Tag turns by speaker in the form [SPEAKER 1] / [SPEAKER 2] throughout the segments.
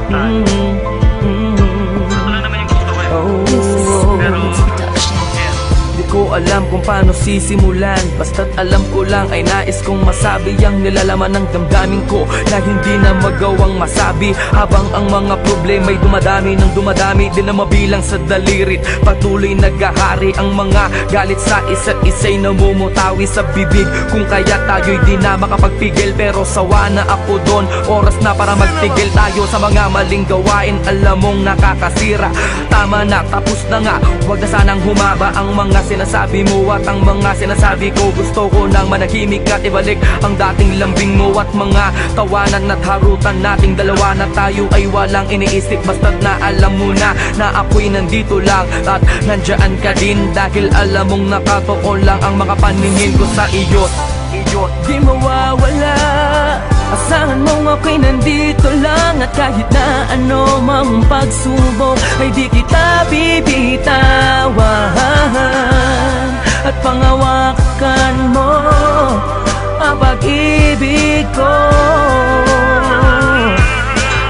[SPEAKER 1] tayo. Ito lang naman yung gusto ko pero
[SPEAKER 2] di ko alam kung paano sisimulan. Basta't alam ko lang ay nais kong masabi ang nilalaman ng damdamin ko na hindi na magawang masabi. Habang ang mga problema'y dumadami ng dumadami, di na mabilang sa dalirit. Patuloy naghahari ang mga galit sa isa't isa'y namumutawi sa bibig. Kung kaya tayo'y di na makapagpigil, pero sawa na ako doon. Oras na para magtigil tayo sa mga maling gawain. Alam mong nakakasira, tama na, tapos na nga. Huwag na sanang humaba ang mga sinasabi mo at ang mga sinasabi ko. Gusto ko nang manahimik at ibalik ang dating lambing mo at mga tawanan at harutan nating dalawa na tayo ay walang iniisip. Basta't na alam mo na ako'y nandito lang at nandyan ka din, dahil alam mong nakatoko lang ang mga paningin ko sa iyo. Di mawawala, asahan mong ako'y nandito lang, at kahit na ano mang pagsubok ay di kita bibitawan. At pangawakan mo ang pag-ibig ko,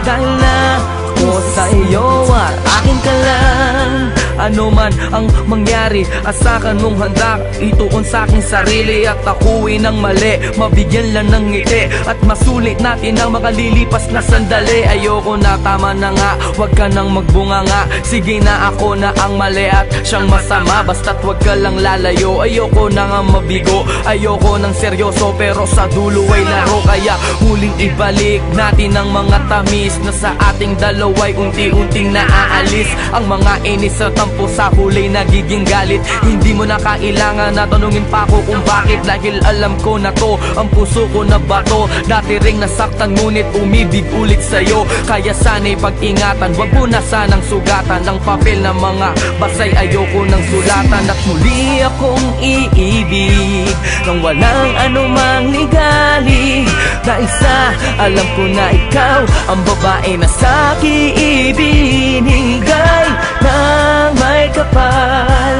[SPEAKER 2] dahil na ako sa iyo at akin ka lang. Ano man ang mangyari, asakan mong handa ituon sa aking sarili, at ako'y nang mali, mabigyan lang ng ngiti at masulit natin ang makalilipas na sandali. Ayoko na, tama na nga, wag ka nang magbunga nga. Sige na, ako na ang mali at siyang masama, basta't wag ka lang lalayo. Ayoko na nga mabigo, ayoko nang seryoso, pero sa dulo ay laro. Kaya huling ibalik natin ang mga tamis na sa ating dalawa'y unti-unting naaalis. Ang mga inis at sa huli nagiging galit. Hindi mo na kailangan na tanungin pa ako kung bakit, dahil alam ko na to ang puso ko na bato. Dati ring nasaktan ngunit umibig ulit sa'yo, kaya sana'y pag-ingatan. Wag mo na sanang sugatan ng papel na mga basay, ayoko ng sulatan. At muli akong iibig nang walang anumang ligali, dahil sa alam ko na ikaw ang babae na sa'kin ibinigay ng may kapal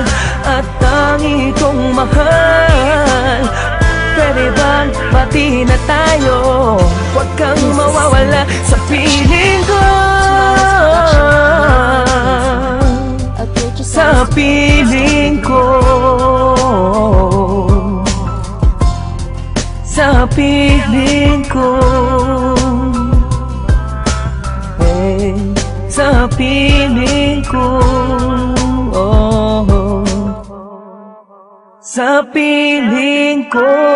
[SPEAKER 2] at tangi kong mahal. Pwede bang pati na tayo? Huwag kang mawawala sa piling ko, sa piling ko, sa piling ko, sa piling ko, sa piling ko.